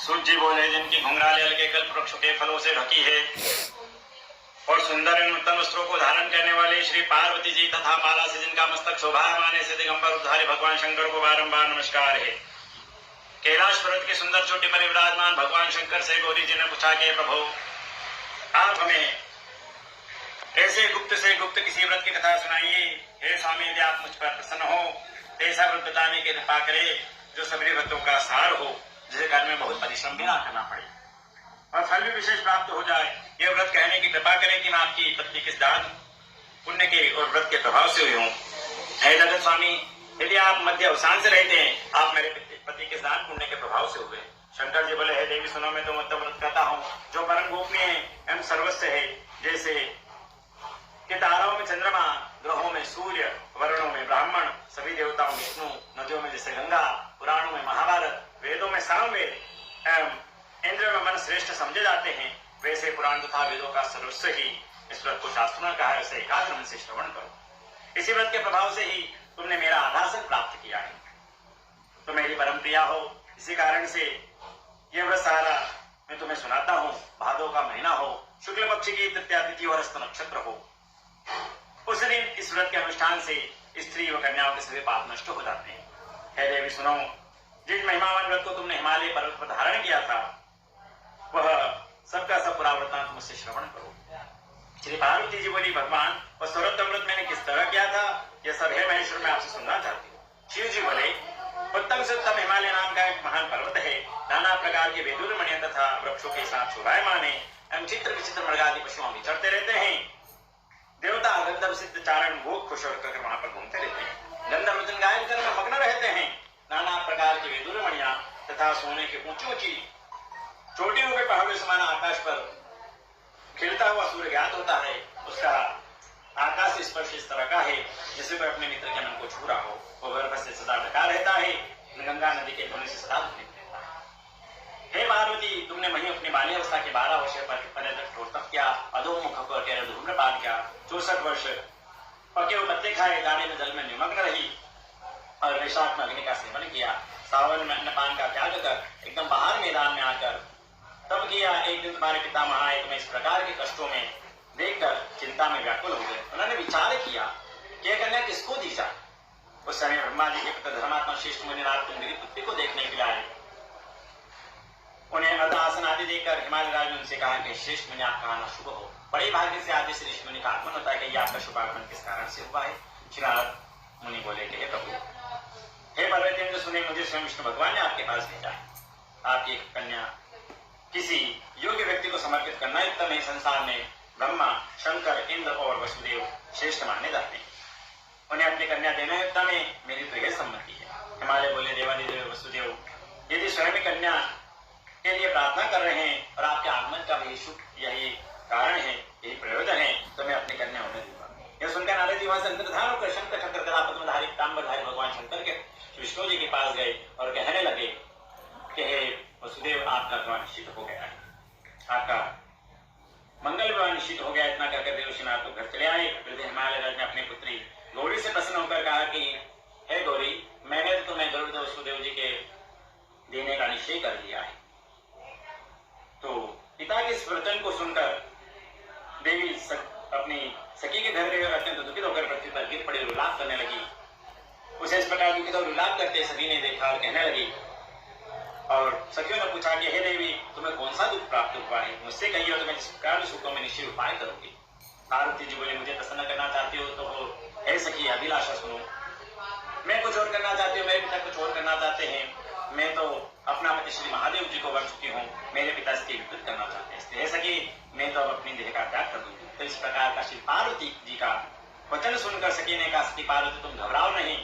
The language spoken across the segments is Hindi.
सूत जी बोले, जिनकी घुंघराले हल्के कल्प वृक्ष के फलों से ढकी है और सुंदर एवं उत्तम वस्त्रों को धारण करने वाले श्री पार्वती जी तथा माला से जिनका मस्तक शोभायमान है, दिगंबर उद्धारी भगवान शंकर को बारंबार नमस्कार है। कैलाश पर्वत की सुंदर चोटी पर विराजमान भगवान शंकर से गौरी जी ने पूछा कि प्रभु, आप हमें ऐसे गुप्त से गुप्त किसी व्रत की कथा सुनाइए। हे स्वामी, यदि आप मुझ पर प्रसन्न हो तो ऐसा व्रत बताने की कृपा करे जो सभी व्रतों का सार हो, जिसे करने में बहुत परिश्रम भी ना करना पड़े और फल भी विशेष प्राप्त हो जाए। यह व्रत कहने की कृपा करें कि मैं आपकी पत्नी किस दान पुण्य के और व्रत के प्रभाव से हुई हूँ। हे जगत स्वामी, यदि आप मध्य अवसान से रहते हैं, आप मेरे पति किस दान पुण्य के प्रभाव से हुए। शंकर जी बोले, हे देवी सुनो, मैं तो उत्तम व्रत करता हूँ जो परम गोपनीय एवं सर्वस्व है। जैसे कि ताराओं में चंद्रमा, ग्रहों में सूर्य, वर्णों में ब्राह्मण, सभी देवताओं में विष्णु, नदियों में जैसे गंगा, पुराणों में महाभारत, वेदों में सामवेद एवं इंद्र में मन श्रेष्ठ समझे जाते हैं, वैसे पुराण तथा वेदों का सर्वस्व ही इस व्रत को शास्त्रों ने कहा है, उसे एकाग्र मन से श्रवण करो। इसी व्रत के प्रभाव से ही तुमने मेरा आधासन प्राप्त किया है, तो मेरी परम प्रिया हो। इसी कारण से यह व्रत सारा मैं तुम्हें सुनाता हूँ। भादों का महीना हो, शुक्ल पक्ष की तृतीया तिथि और हस्त नक्षत्र हो, उस दिन इस व्रत के अनुष्ठान से स्त्री व कन्याओं के सभी पाप नष्ट हो जाते हैं। हे देवी सुनो, जिस महिमावान व्रत को तुमने हिमालय पर्वत पर धारण किया था, वह सबका सब पूरा वृत्तांत मुझसे श्रवण करो। श्री पार्वती जी बोली, भगवान, वह सर्वोत्तम व्रत मैंने किस तरह किया था, यह सब है महेश्वर, मैं आपसे सुनना चाहती हूँ। शिव जी बोले, उत्तम से उत्तम हिमालय नाम का एक महान पर्वत है, नाना प्रकार के वेदुर मणियों तथा वृक्षों के साथ शोभायमान है एवं चित्र विचित्र मृगादि पशुओं विचरते रहते हैं। देवता गंधर्व सिद्ध चारण भोग खुश होकर वहां पर घूमते रहते हैं, गंधर्व जन गायन करने में मग्न रहते हैं। नाना प्रकार की वेदुर मणियां तथा सोने के ऊंची ऊंची चोटियों पे पहाड़ों समान आकाश पर खिलता हुआ सूर्य ज्ञात होता है। उसका आकाश स्पर्श इस तरह का है जैसे कोई अपने मित्र के मन को छू रहा हो। वो गर्भ से सदा ढका रहता है, गंगा नदी के ध्वनि से सदा ध्वनित रहता है। हे पार्वती, तुमने वहीं अपनी बाल्य अवस्था के 12 वर्ष पर तप किया, अधोमुख होकर धूम्रपान किया, 64 वर्ष पके हुए पत्ते खाए, गाड़ी में जल में निमग्न रही और वैशाख में अग्नि का सेवन किया। सावन में अन्नपान का त्याग कर एकदम बाहर मैदान में आकर तब किया। एक दिन तुम्हारे पिता महाए तुम्हें इस प्रकार के कष्टों में देखकर चिंता में व्याकुल हो गए। उन्होंने विचार किया कि यह कन्या किसको दी जाए। उस समय ब्रह्मा जी के पुत्र धर्मात्मा श्रेष्ठ मुनिनाथ तुंगरी पुत्री को देखने के लिए आए। उन्हें अर्धासन आदि देकर हिमालय राज ने उनसे कहा कि श्रेष्ठ मुनि, आपका आना शुभ हो। बड़े भाग्य से आदि श्रेष्ठ मुनि का आगमन होता है कि यह आपका शुभागमन किस कारण से हुआ है। श्री नारद मुनि बोले कि हे प्रभु, हे पर्वतेंद्र सुने, मुझे स्वयं विष्णु भगवान ने आपके पास भेजा है। आपकी एक कन्या किसी योग्य व्यक्ति को समर्पित करना उत्तम है। संसार में ब्रह्मा, शंकर, इंद्र और वसुदेव श्रेष्ठ माने जाते हैं। उन्हें अपनी कन्या देना उत्तम है, मेरी तो यह सम्मति है। हिमालय बोले, देवादिदेव वसुदेव, यदि स्वयं कन्या के लिए प्रार्थना कर रहे हैं और आपके आगमन का भी शुभ यही कारण है, यही प्रयोजन है, तो मैं अपनी कन्या उन्हें दूंगा। यह सुनकर नारद जी वहां से अंतर्धान होकर शंकर चक्र गदा पद्मधारी पीतांबरधारी भगवान शंकर के विष्णु जी के पास गए और कहने लगे कि हे वसुदेव, आपका विवाह निश्चित हो गया है, आपका मंगल विवाह निश्चित हो गया। इतना कहकर देवशीनाथ तो घर चले आए। हिमालय राज ने अपनी पुत्री गौरी से प्रसन्न होकर कहा कि हे गौरी, मैंने तो तुम्हें गरुड़ वसुदेव जी के देने का निश्चय कर लिया है। तो पिता के इस वचन को सुनकर देवी अपनी सखी के घर गए और अत्यंत दुखित होकर पृथ्वी पर गिर पड़ी, विलाप करने लगी। उसे इस प्रकार दुखित और विलाप करते सभी ने देखा और कहने लगी और सखियों ने पूछा कि हे देवी, तुम्हें कौन सा दुख प्राप्त हुआ है, मुझसे कहिए और तुम्हें जिस प्रकार सुखों में निश्चय उपाय करोगी। पार्वती जी बोले, मुझे प्रसन्न करना चाहती हो तो हे सखी अभिलाषा सुनो, मैं कुछ और करना चाहती हूँ, मेरे पिता कुछ और करना चाहते हैं। मैं तो अपना पति श्री महादेव जी को वर चुकी हूँ, मेरे पिता इसके विपरीत करना चाहते हैं, इसलिए हे सखी मैं तो अब अपनी देह का त्याग कर दूंगी। तो इस प्रकार का श्री पार्वती जी का वचन सुनकर सखी ने कहा, सखी पार्वती तुम घबराओ नहीं,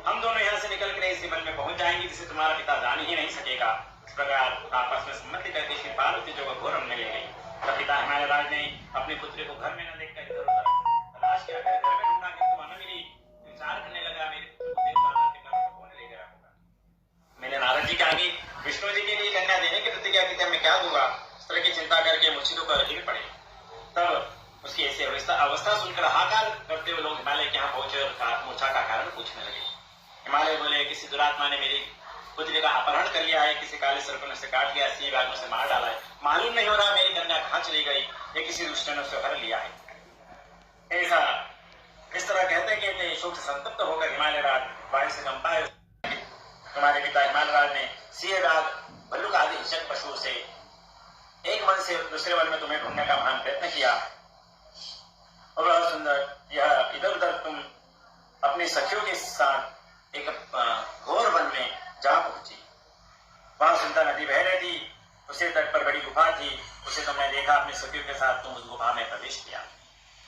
हम दोनों यहाँ से निकल कर इसी वन में पहुंच जाएंगे जिसे तुम्हारा पिता जान ही नहीं सकेगा। इस प्रकार आपस में सम्मति करके श्री पार्वती जो घोर में ले गई। तब पिता हिमालय राज ने अपनी पुत्री को घर में न देखकर इधर उधर तलाश किया, घर में ढूंढा किंतु वहां न मिली। विचार करने लगा, मेरे कौन ले गया होगा। मैंने नारद जी के आगे विष्णु जी के लिए कन्या देने की प्रतिज्ञा की थी, मैं क्या दूंगा। इस तरह की चिंता करके मूर्छित होकर गिर पड़े। तब उसकी ऐसी अवस्था सुनकर हाहाकार करते हुए लोग हिमालय के यहाँ पहुंचे और मूर्छा का कारण पूछने लगे। हिमालय बोले, किसी दुरात्मा ने मेरी पुत्री का अपहरण कर लिया है, किसी काले सर्प ने उसे काट लिया, सिंह बाघ ने उसे मार डाला है, मालूम नहीं हो रहा मेरी कन्या कहाँ चली गई, ये किसी दुष्ट ने उसे हर लिया है। ऐसा इस तरह कहते कहते शोक से संतप्त होकर हिमालय राज वायु से कंपाए। तुम्हारे पिता हिमालय राज ने सिंह बाघ भल्लुक आदि हिंसक पशुओं से एक वन से दूसरे वन में तुम्हें ढूंढने का महान प्रयत्न किया और बहुत सुंदर यह इधर उधर तुम अपनी सखियों के साथ एक घोर वन में जा पहुंची। वहां सुंदर नदी बह रही थी, उसे तट पर बड़ी गुफा थी, उसे तुमने देखा, अपनी सखियों के साथ तुम उस गुफा में प्रवेश किया,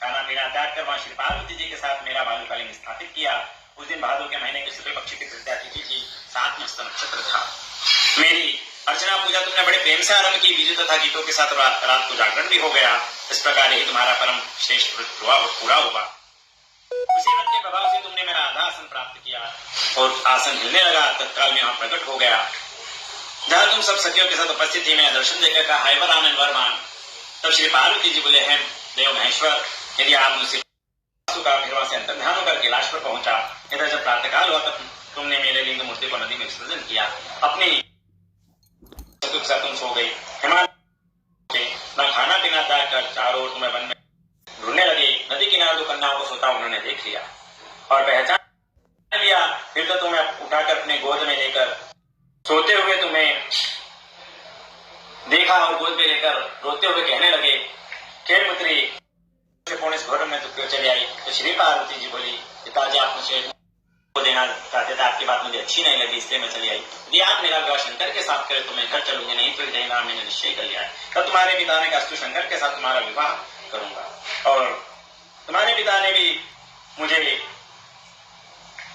खाना पीना त्याग कर वहां श्री पार्वती जी के साथ मेरा बालू का लिंग स्थापित किया। उस दिन भादों के महीने के शुक्ल पक्ष की तृतीया तिथि थी, 7 में नक्षत्र था। मेरी अर्चना पूजा तुमने बड़े प्रेम से आरंभ की, बीजों तथा गीतों के साथ रात को जागरण भी हो गया। इस प्रकार ही तुम्हारा परम श्रेष्ठ व्रत पूरा हुआ। उसी व्रत के प्रभाव से तुमने मेरा आधा आसन प्राप्त किया और आसन हिलने लगा, तत्काल में वहां प्रकट हो गया। जहां तुम सब सखियों के साथ उपस्थित थी, मैं दर्शन देकर कहा, हाय वर आनंद वरमान। तब श्री पार्वती जी बोले, हैं देव महेश्वर, यदि आप मुझसे का फिर वहां से अंतर्ध्यान होकर कैलाश पर पहुंचा। इधर जब प्रातःकाल हुआ तब तुमने मेरे लिंग मूर्ति को नदी में विसर्जन किया, अपनी के साथ तुम सो गई। हिमालय न खाना पीना त्याग कर चारों ओर तुम्हें वन में ढूंढने लगे। नदी किनारे 2 कन्याओं को सोता उन्होंने देख लिया और पहचान लिया। फिर तो तुम्हें उठाकर अपने गोद में लेकर सोते हुए तुम्हें देखा और गोद में लेकर रोते हुए कहने लगे, खेल पुत्री इस घोर में तो क्यों चली आई? तो श्री पार्वती जी बोली, पिताजी आप मुझे देना चाहते थे, आपकी बात मुझे अच्छी नहीं लगी, इसलिए मैं चली आई। यदि आप मेरा विवाह शंकर के साथ करें तो मैं घर चलूंगी, नहीं तो जाएगा, मैंने निश्चय कर लिया है। तब तुम्हारे पिता ने कहा, अस्तु, शंकर के साथ तुम्हारा विवाह करूंगा। और तुम्हारे पिता ने भी मुझे,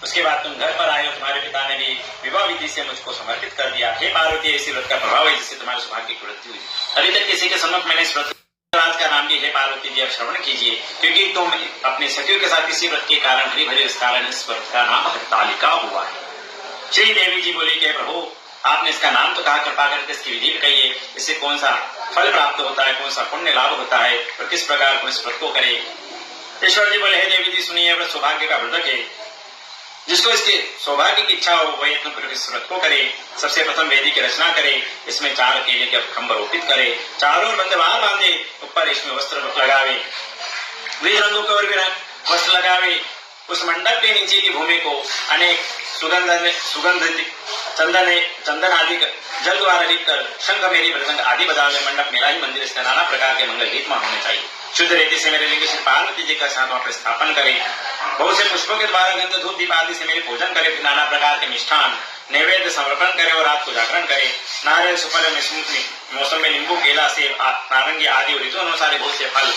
उसके बाद तुम घर पर आए और तुम्हारे पिता ने भी विवाह विधि से मुझको समर्पित कर दिया। हे पार्वती, इसी व्रत का प्रभाव है जिससे तुम्हारे सौभाग्य की वृद्धि हुई। अभी तक किसी के सम्मुख मैंने इस व्रत राज का नाम भी है पार्वती जी, अब श्रवण कीजिए, क्योंकि तुम अपने सखियों के साथ इसी व्रत के कारण हरि भरे इस कारण इस व्रत का नाम हरतालिका हुआ है। श्री देवी जी बोली कि प्रभु, आपने इसका नाम तो कहा, कृपा करके इसकी विधि भी कहिए, इससे कौन सा फल प्राप्त होता है, कौन सा पुण्य लाभ होता है और किस प्रकार इस व्रत को करे। ईश्वर जी बोले, हे देवी जी सुनिए, व्रत सौभाग्य का व्रत है, जिसको इसके सौभाग्य की इच्छा हो वह यत्न पूर्वक इस व्रत को करे। सबसे प्रथम वेदी की रचना करे, इसमें 4 केले के खंभ रोपित करे, चारों बंधवार बांधे, ऊपर इसमें वस्त्र लगावे, विविध रंगों के और भी वस्त्र लगावे। उस मंडप के नीचे की भूमि को अनेक सुगंध चंदन आदि जल द्वारा लिख कर शंख मेरी मृदंग आदि बजावे। मंडप मेरा ही मंदिर, इसमें नाना प्रकार के मंगल गीत होने चाहिए। शुद्ध रेती से मेरे लिंग श्री पार्वती जी का साथ वहां पर स्थापन करे। बहुत से पुष्पों के द्वारा गंध धूप दीप आदि से मेरे पूजन करे। फिर नाना प्रकार के मिष्ठान नैवेद्य समर्पण करे और रात को जागरण करे। नारियल सुफल मौसम में नींबू केला सेब नारंगी आदि ऋतु अनुसार बहुत से फल,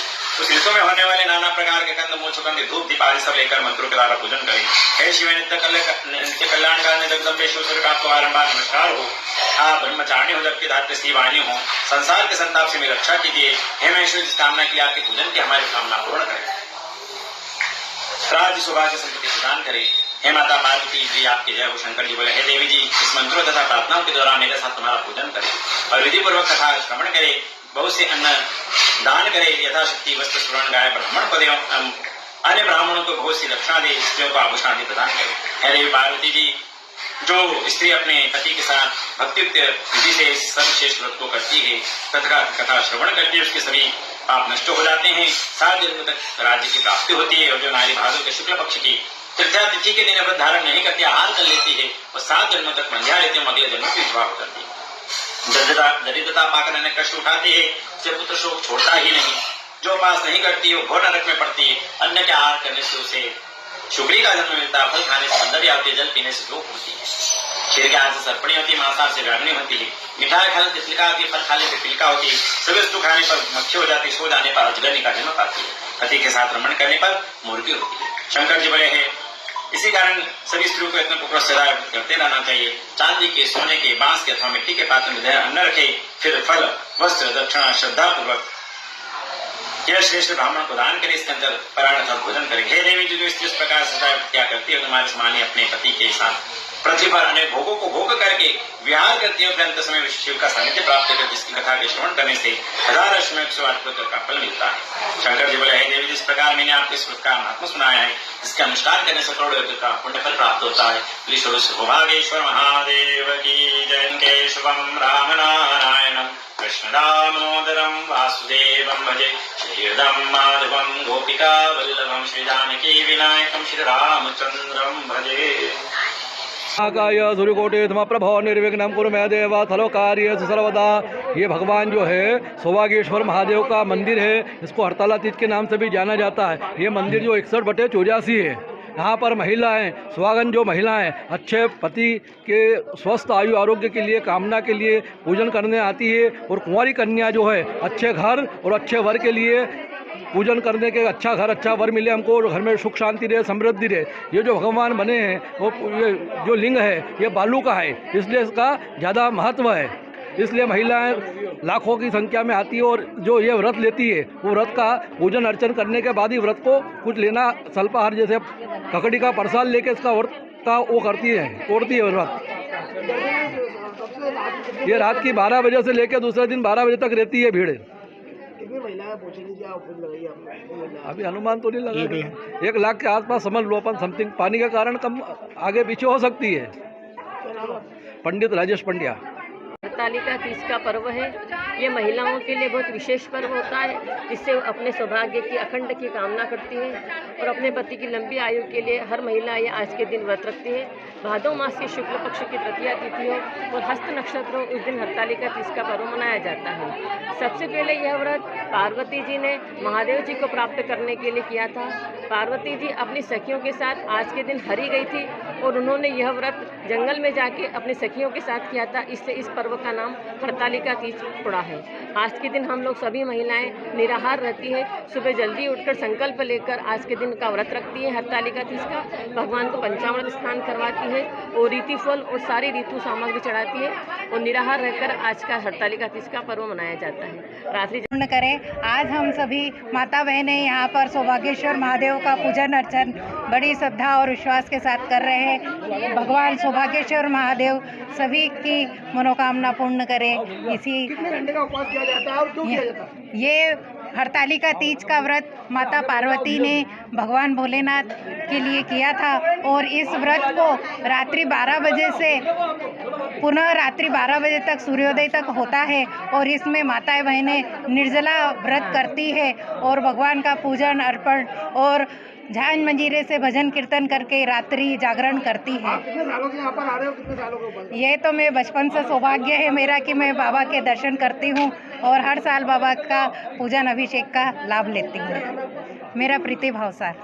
उस ऋतु में होने वाले नाना प्रकार के कंद मूल सुगंध धूप दीप आदि सब लेकर मंत्रों के द्वारा पूजन करे। हे शिव, नित्य कल्याण काल जगदम्बे शिव का आपको बारंबार नमस्कार हो। आप ब्रह्मचारिणी हो जबकि धात्र स्त्री वाणी हो, संसार के संताप से मेरी रक्षा कीजिए। हे महेश्वर, जिस कामना की आपके पूजन की हमारी कामना पूर्ण करे, राज्य सौभाग्य संपत्ति प्रदान करे। हे माता पार्वती जी आपके जय हो। शंकर जी बोले, हे देवी जी, इस मंत्रों तथा प्रार्थनाओं के द्वारा मेरे साथ तुम्हारा पूजन करे और विधि पूर्वक कथा श्रवण करे, बहुत से अन्न दान करे, यथाशक्ति वस्त्र श्रवण गाय ब्राह्मण को दे, अन्य ब्राह्मणों को बहुत सी दक्षिणा दे, स्त्रियों को आभूषण आदि प्रदान करे। हे देवी पार्वती जी, जो स्त्री अपने पति के साथ भक्तियुक्त विधि से सर्वश्रेष्ठ व्रत को करती है तथा कथा श्रवण करती है, उसके सभी पाप नष्ट हो जाते हैं, 7 जन्म तक राज्य की प्राप्ति होती है। और जो नारी भादों के शुक्ल पक्ष की तृतीया तिथि के दिन व्रत धारण नहीं करती, आहार कर लेती है, और 7 जन्मों तक मंध्या लेती है, अगले जन्म की विवाह करती है। दरिद्रता पाकर अनेक कष्ट उठाती है, उसे पुत्र शोक छोड़ता ही नहीं। जो उपास नहीं करती है वो घोर नरक में पड़ती है। अन्न के आहार करने से उसे शुक्री का जन्म मिलता है, फल खाने से बंदरी आती है, जल पीने से धूप होती है, क्षीर के आहार से सर्पणी होती है, मांसाहार से व्याघ्नि होती है, मिठाई खाने से तिलका आती है, फल खाने से पिलका होती है, सभी वस्तु खाने पर मक्खी हो जाती है, सो जाने पर अजगरनी का जन्म पाती है, पति के साथ रमण करने पर मुर्गी होती है। शंकर जी बोले हैं, इसी कारण सभी स्त्रियों को यत्न पूर्वक सदा करते रहना चाहिए। चांदी के, सोने के, बांस के अथवा मिट्टी के पात्र में अन्न रखे, फिर फल वस्त्र दक्षिणा श्रद्धा पूर्वक यह श्रेष्ठ ब्राह्मण को दान करे, इसके अंदर परायण अथवा भोजन करे। हे देवी जी, जो स्त्री इस प्रकार सदा क्या करती है, तुम्हारे समान ही अपने पति के साथ पृथ्वी पर अनेक भोगों को भोग करके विहार करती है, फिर अंत समय शिव का सानिध्य प्राप्त करके इसकी कथा के श्रवण करने से 1000 अश्वमेध 108 पुत्र का फल मिलता है। शंकर जी बोले, हे देवी, जिस प्रकार मैंने आपको इस प्रकार महात्मा सुनाया है, इसका अनुष्ठान करने से करोड़ों यज्ञ का पुण्य फल प्राप्त होता है। सौभाग्येश्वर महादेव की जय। केशवम राम नारायणम कृष्ण दामोदरम वासुदेवम भजे, श्रीहृदम माधवम गोपिका वल्लभम, श्री जानकी विनायकम श्री रामचंद्रम भजे। आकाय सूर्यकोटि समप्रभो निर्विघ्नं कुरु मे देव सर्वकार्येषु सर्वदा। ये भगवान जो है सौभाग्येश्वर महादेव का मंदिर है, इसको हरताला तीज के नाम से भी जाना जाता है। ये मंदिर जो 61/84 है। यहाँ पर महिलाएं, सुहागन जो महिलाएं अच्छे पति के स्वस्थ आयु आरोग्य के लिए कामना के लिए पूजन करने आती है, और कुंवारी कन्या जो है अच्छे घर और अच्छे वर के लिए पूजन करने के, अच्छा घर अच्छा वर मिले हमको, और घर में सुख शांति रहे, समृद्धि रहे। ये जो भगवान बने हैं वो, ये जो लिंग है ये बालू का है, इसलिए इसका ज़्यादा महत्व है। इसलिए महिलाएं लाखों की संख्या में आती है, और जो ये व्रत लेती है वो व्रत का पूजन अर्चन करने के बाद ही व्रत को कुछ लेना, स्वल्पाहार जैसे ककड़ी का प्रसाद लेके इसका व्रत का वो करती है, तोड़ती है व्रत। ये रात की 12 बजे से लेकर दूसरे दिन 12 बजे तक रहती है भीड़। अभी अनुमान तो नहीं लगा, 1 लाख के आसपास समझ लो अपन, समथिंग। पानी के कारण कम आगे पीछे हो सकती है। पंडित राजेश पंड्या। हरतालिका तीज का पर्व है। ये महिलाओं के लिए बहुत विशेष पर्व होता है, जिससे अपने सौभाग्य की अखंड की कामना करती है और अपने पति की लंबी आयु के लिए हर महिला ये आज के दिन व्रत रखती है। भादो मास की शुक्ल पक्ष की तृतीया तिथि हो और हस्त नक्षत्र हो, उस दिन हरतालिका तीज का पर्व मनाया जाता है। सबसे पहले यह व्रत पार्वती जी ने महादेव जी को प्राप्त करने के लिए किया था। पार्वती जी अपनी सखियों के साथ आज के दिन हरी गई थी, और उन्होंने यह व्रत जंगल में जाके अपनी सखियों के साथ किया था, इसलिए इस पर्व का नाम हरतालिका तीज पड़ा है। आज के दिन हम लोग सभी महिलाएं निराहार रहती है, सुबह जल्दी उठकर संकल्प लेकर आज के दिन का व्रत रखती है हरतालिका तीज का। भगवान को पंचामृत स्नान करवाती है और रीति फल और सारी ऋतु सामग्री चढ़ाती है, और निराहार रहकर आज का हरतालिका तीज का पर्व मनाया जाता है। रात्रि पूर्ण करें। आज हम सभी माता बहनें यहाँ पर सौभाग्येश्वर महादेव का पूजन अर्चन बड़ी श्रद्धा और विश्वास के साथ कर रहे हैं। भगवान सौभाग्येश्वर महादेव सभी की मनोकामना पूर्ण करें। इसी कितने घंटे का उपवास किया जाता है और क्यों किया जाता है? ये हरतालिका तीज का व्रत माता पार्वती ने भगवान भोलेनाथ के लिए किया था, और इस व्रत को रात्रि 12 बजे से पुनः रात्रि 12 बजे तक सूर्योदय तक होता है, और इसमें माताएं बहनें निर्जला व्रत करती है और भगवान का पूजन अर्पण और झांझ मंजीरे से भजन कीर्तन करके रात्रि जागरण करती है। कितने सालों से यहाँ पर आ रहे हो? कितने सालों के ऊपर? ये तो मैं बचपन से सौभाग्य है मेरा कि मैं बाबा के दर्शन करती हूँ, और हर साल बाबा का पूजन अभिषेक का लाभ लेती हूँ। मेरा प्रीति भावसार।